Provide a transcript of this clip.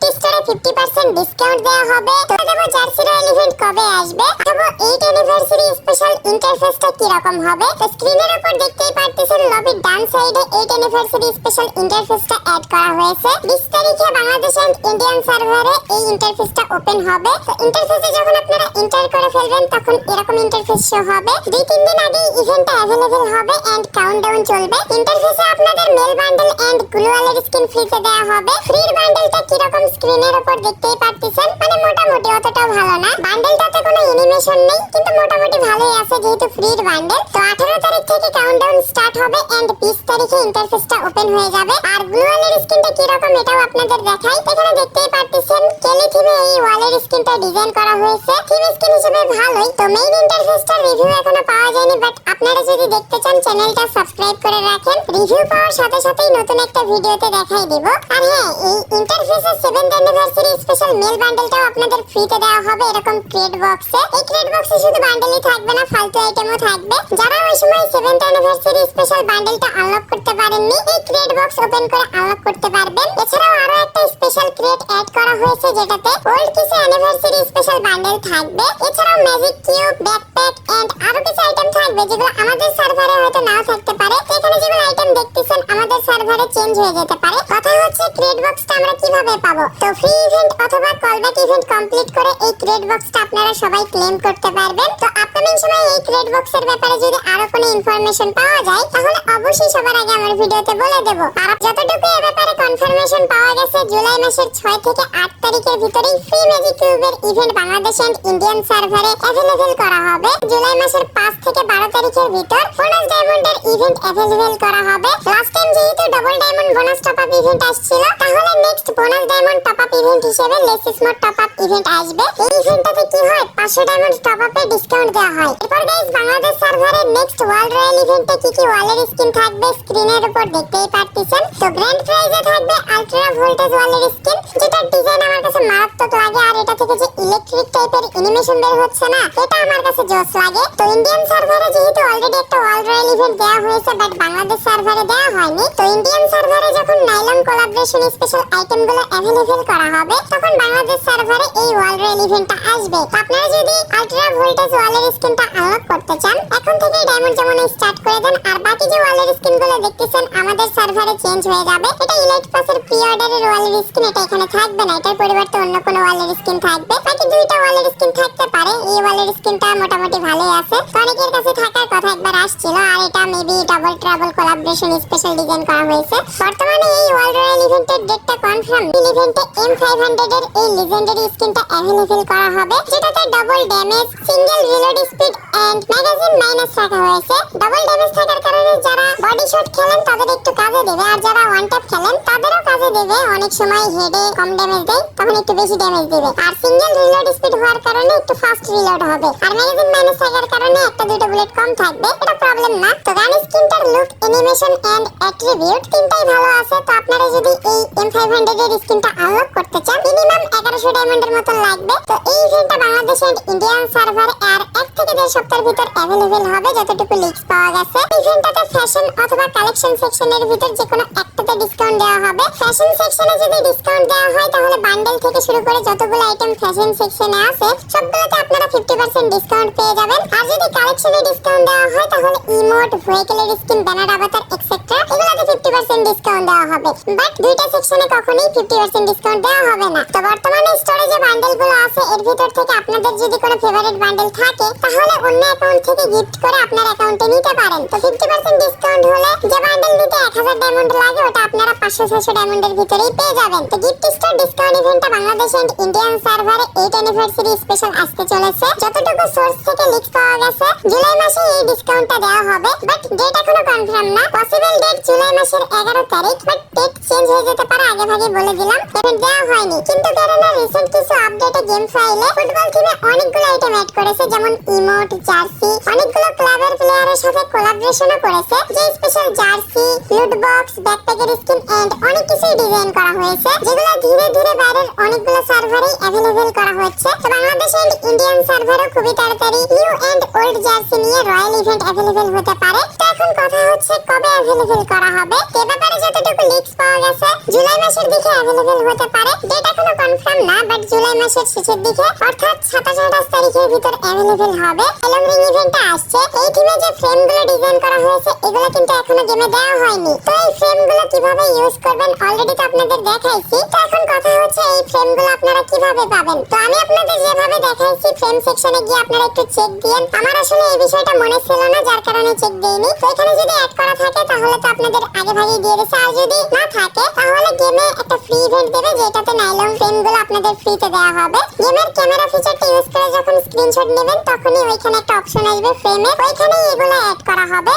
Gift স্টোরে 50% discount দেওয়া হবে। তো দেবো জার্সি রয়্যাল ইভেন্ট কবে আসবে, তবে 8 অ্যানিভার্সারি স্পেশাল ইন্টারফেসটা কি রকম হবে। তো স্ক্রিনের উপর দেখতেই পারতেছেন লবির ডান সাইডে 8 অ্যানিভার্সারি স্পেশাল ইন্টারফেসটা অ্যাড করা হয়েছে। 20 তারিখে বাংলাদেশ এন্ড ইন্ডিয়ান সার্ভারে এই ইন্টারফেসটা ওপেন হবে। তো ইন্টারফেসে যখন আপনারা এন্টার করে ফেলবেন তখন এরকম ইন্টারফেস শো হবে। 2-3 দিন আগে ইভেন্টটা अवेलेबल হবে এন্ড কাউন্টডাউন চলবে। ইন্টারফেসে আপনাদের মেল বান্ডেল এন্ড গ্লুয়ালের স্কিন ফ্রিতে দেওয়া হবে। ফ্রির বান্ডেলটা কি রকম স্ক্রিনের উপর দেখতেই পারতেছেন, মানে মোটামুটি অতটাও ভালো না। বান্ডেলটাতে কোনো অ্যানিমেশন নেই, কিন্তু মোটামুটি ভালোই আছে যেহেতু ফ্রির বান্ডেল। তো 18 তারিখ থেকে কাউন্টডাউন স্টার্ট হবে এন্ড 20 তারিখে ইন্টারফেসটা ওপেন হয়ে যাবে। আর গ্লুয়ালের স্কিনটা কি রকম এটাও আপনাদের দেখাই। এখানে দেখতেই পারতেছেন কেলি থিমে এই ওয়ালের স্কিনটা ডিজাইন করা হয়েছে। থিম স্কিন হিসেবে ভালোই। তো মেইন ইন্টারফেসটার রিভিউ এখনো পাওয়া যায়নি, বাট আপনারা যদি দেখতে চান চ্যানেলটা সাবস্ক্রাইব করে রাখেন। রিভিউ পাওয়ার সাথে সাথেই নতুন একটা ভিডিওতে দেখাই দিব। আর হ্যাঁ, এই ইন্টারফেসের 7th অ্যানিভার্সারি স্পেশাল মেল বান্ডেলটাও আপনাদের ফ্রিতে দেওয়া হবে এরকম ক্রেড বক্সে। এই ক্রেড বক্সে শুধু বান্ডেলই থাকবে না, ফালতু আইটেমও থাকবে। যারা ওই সময় 7th অ্যানিভার্সারি স্পেশাল বান্ডেলটা আনলক করতে পারেননি, এই ক্রেড বক্স ওপেন করে আনলক করতে পারবেন। এছাড়াও আরো একটা স্পেশাল ক্রেড অ্যাড করা হয়েছে যেটাতে ওল্ড কিছু অ্যানিভার্সারি স্পেশাল বান্ডেল থাকবে। এছাড়াও ম্যাজিক কিউব, ব্যাকপ্যাক এন্ড আরো কিছু আইটেম থাকবে যেগুলো আমাদের সার্ভারে হয়তো নাও থাকতে পারে। এখানে যেগুলো আইটেম দেখতেছেন আমাদের সার্ভারে চেঞ্জ হয়ে যেতে পারে। কথা হচ্ছে ক্রেড বক্সটা আমরা কিভাবে পাবো। তো ফ্রি ইভেন্ট অথবা কলব্যাক ইভেন্ট কমপ্লিট করে এই ক্রেড বক্সটা আপনারা সবাই ক্লেম করতে পারবেন। তো আপকামিং সময়ে এই ক্রেড বক্সের ব্যাপারে যদি আরো কোনো ইনফরমেশন পাওয়া যায় তাহলে অবশ্যই সবার আগে আমার ভিডিওতে বলে দেব। আর যতটুকু এই ব্যাপারে কনফার্মেশন পাওয়া গেছে, জুলাই মাসের 6 থেকে 8 তারিখের ভিতরেই ফ্রি ম্যাজিক কিউবের ইভেন্ট বাংলাদেশ এন্ড ইন্ডিয়ান সার্ভারে अवेलेबल করা হবে। জুলাই মাসের 5 থেকে 12 তারিখের ভিতর বোনাস ডায়মন্ডের ইভেন্ট अवेलेबल করা হবে। লাস্ট টাইম যেহেতু double diamond bonus top up event আসছিল, তাহলে next bonus diamond top up event হিসেবে less smart top up event আসবে। এই ইভেন্টটাতে কি হয়, 500 ডায়মন্ড টপ আপে ডিসকাউন্ট দেওয়া হয়। এরপর গাইস, বাংলাদেশ সার্ভারের নেক্সট ওয়ার্ল্ড রয়্যাল ইভেন্টে কি কি ওয়ালের স্কিন থাকবে স্ক্রিনের উপর দেখতেই পারতেছেন। তো গ্র্যান্ড প্রাইজে থাকবে আলট্রা ভোল্টেজ ওয়ালের স্কিন, যেটার ডিজাইন আমার কাছে মারাত্মক লাগে। আর এটা থেকে যে ইলেকট্রিক টাইপের অ্যানিমেশন বের হচ্ছে না, এটা আমার কাছে জোস লাগে। তো ইন্ডিয়ান সার্ভারে যেহেতু অলরেডি একটা ওয়ার্ল্ড রয়্যাল ইভেন্ট দেওয়া হয়েছে, বাট বাংলাদেশ সার্ভারে দেওয়া হয়নি। তো ইন্ডিয়ান সার্ভারে যখন নাইলন কোলাবোরেশন স্পেশাল আইটেমগুলো अवेलेबल করা হবে, তখন বাংলাদেশ সার্ভারে এই ওয়ার্ল্ড রয়্যাল ইভেন্টটা আসবে। তো আপনারা যদি আলট্রা ভোল্টেজ ওয়ালের স্কিনটা আনলক করতে চান, এখন থেকে ডায়মন্ড যেমন স্টার্ট করে দেন। আর বাকি যে ওয়ালের স্কিনগুলো দেখতেছেন আমাদের সার্ভারে চেঞ্জ হয়ে যাবে। এটা ইলাইট পাসের প্রি অর্ডারের ওয়ালের স্কিন, এটা এখানে থাকবে না। এটার পরিবর্তে অন্য কোনো ওয়ালের স্কিন থাকবে। বাকি দুইটা ওয়ালের স্কিন থাকতে পারে। এই ওয়ালের স্কিনটা মোটামুটি ভালোই আছে, তো অনেকের কাছে থাকার কথা একবার আসছিল। আর এটা maybe double trouble collaboration special design করা হয়েছে। বর্তমানে এই ওয়ার্ল্ড রয়্যাল ইভেন্টের ডেটটা কনফার্ম। এই ইভেন্টে M500 এর এই লিজেন্ডারি স্কিনটা अवेलेबल করা হবে, যেটাতে double damage, single reload speed and magazine minus রাখা হয়েছে। ডাবল ড্যামেজ থাকার কারণে যারা বডি শট খেলেন তাদের একটু কাজে দেবে, আর যারা ওয়ান ট্যাপ খেলেন তাদেরও কাজে দেবে। অনেক সময় হেডে কম ড্যামেজ দেয়, তখন একটু বেশি ড্যামেজ দিবে। আর সিঙ্গেল রিলোড স্পিড হওয়ার কারণে একটু ফাস্ট রিলোড হবে। আর ম্যাগাজিন মাইনাস থাকার কারণে একটা দুটো বুলেট কম থাকবে, এটা প্রবলেম না। তো গান স্কিনটার লুক, অ্যানিমেশন এন্ড অ্যাট্রিবিউট তিনটাই ভালো আছে। তো আপনারা যদি এই M500 এর স্কিনটা আনলক করতে চান, মিনিমাম 1100 ডায়মন্ডের মতো লাগবে। তো এই ইভেন্টটা বাংলাদেশ এন্ড ইন্ডিয়ান সার্ভার আর 1 থেকে 1.5 সপ্তাহের ভিতর अवेलेबल হবে যতটুকু লিক্স পাওয়া গেছে। ইভেন্টটাতে ফ্যাশন অথবা কালেকশন সেকশনের ভিতর যে কোনো একটাতে ডিসকাউন্ট দেওয়া হবে। ফ্যাশন সেকশনে যদি ডিসকাউন্ট দেওয়া হয়, তাহলে বান্ডেল থেকে শুরু করে যতগুলো আইটেম ফ্যাশন সেকশনে আছে সবগুলোতে আপনারা 50% ডিসকাউন্ট পেয়ে যাবেন। আর যদি কালেকশনে ডিসকাউন্ট দেওয়া হয়, তাহলে ইমোট, ভেহিকলের স্কিন, ব্যানার, আভাতার এক্সেট্রা এগুলোতে 50% ডিসকাউন্ট দেওয়া হবে। বাট দুইটা সেকশনে কখনোই 50% ডিসকাউন্ট দেওয়া হবে না। তো বর্তমানে স্টোরে যে বান্ডেলগুলো আছে এর ভিতর থেকে আপনাদের যদি কোনো ফেভারিট বান্ডেল থাকে, তাহলে অন্য অ্যাকাউন্ট থেকে গিফট করে আপনার অ্যাকাউন্টে নিতে পারেন। তো 50% ডিসকাউন্ট হলে যে বান্ডেল দিতে 1000 ডায়মন্ড লাগে, ওটা আপনারা 500-600 ডায়মন্ডের ভিতরেই পেয়ে যাবেন। তো গিফট স্টোর ডিসকাউন্ট ইভেন্টটা বাংলাদেশ এন্ড ইন্ডিয়ান সার্ভারে 8 অ্যানিভার্সারি স্পেশাল আসতে চলেছে। যতটুকু সোর্স থেকে লিক্স পাওয়া গেছে, জুলাই মাসে এই ডিসকাউন্টটা দেওয়া হবে। বাট ডেট এখনো কনফার্ম না। পসিবল ডেট জুলাই মাসের 11 তারিখ, বাট ডেট চেঞ্জ হয়ে যেতে পারে। আগে ভাগে বলে দিলাম, পেমেন্ট দেওয়া হয়নি। কিন্তু কারণে রিসেন্ট কিছু আপডেটে গেম ফাইলে ফুটবল টিমে অনেকগুলো আইটেম অ্যাড করেছে, যেমন ইমোট, জার্সি। অনেকগুলো ক্লাবের প্লেয়ারের সাথে কোলাবোরেশনও করেছে, যে স্পেশাল জার্সি, লুট বক্স, ব্যাকপ্যাকের স্কিন এন্ড অনেক কিছু ডিজাইন করা হয়েছে, যেগুলো ধীরে ধীরে বাইরের অনেকগুলো সার্ভারেই अवेलेबल করা হচ্ছে। তো বাংলাদেশ এন্ড ইন্ডিয়ান সার্ভারও খুবই তাড়াতাড়ি নিউ এন্ড ওল্ড জার্সি নিয়ে রয়্যাল ইভেন্ট अवेलेबल হতে পারে। তো এখন কথা হচ্ছে কবে अवेलेबल করা হবে। এ ব্যাপারে যতটুকু লিক্স পাওয়া গেছে, জুলাই মাসের দিকে अवेलेबल হতে পারে। ডেট এখনো জুলাই মাসের শেষের দিকে অর্থাৎ 27-28 তারিখের ভিতর অ্যাভেলেবল হবে। এলং রিং ইভেন্টটা আসছে। এই থিমে যে ফ্রেমগুলো ডিজাইন করা হয়েছে এগুলো কিন্তু এখনো গেমে দেওয়া হয়নি। তো এই ফ্রেমগুলো কিভাবে ইউজ করবেন অলরেডি তো আপনাদের দেখাইছি। তো এখন কথা হচ্ছে এই ফ্রেমগুলো আপনারা কিভাবে পাবেন। তো আমি আপনাদের যেভাবে দেখাইছি ফ্রেম সেকশনে গিয়ে আপনারা একটু চেক দিয়েন। আমার আসলে এই বিষয়টা মনে ছিল না, যার কারণে চেক দেইনি। তো এখানে যদি অ্যাড করা থাকে তাহলে তো আপনাদের আগে ভাগেই দিয়ে দিয়েছে, আর যদি না থাকে তাহলে গেমে একটা ফ্রি ইভেন্ট দেবে যেটাতে নাইলন ফ্রেমগুলো আপনাদের ফ্রিতে দেওয়া হবে। গেমের ক্যামেরা ফিচারটা ইউজ করে যখন স্ক্রিনশট নেবেন তখনই ওইখানে একটা অপশন আসবে ফ্রেমে, ওইখানেই এগুলো অ্যাড করা হবে।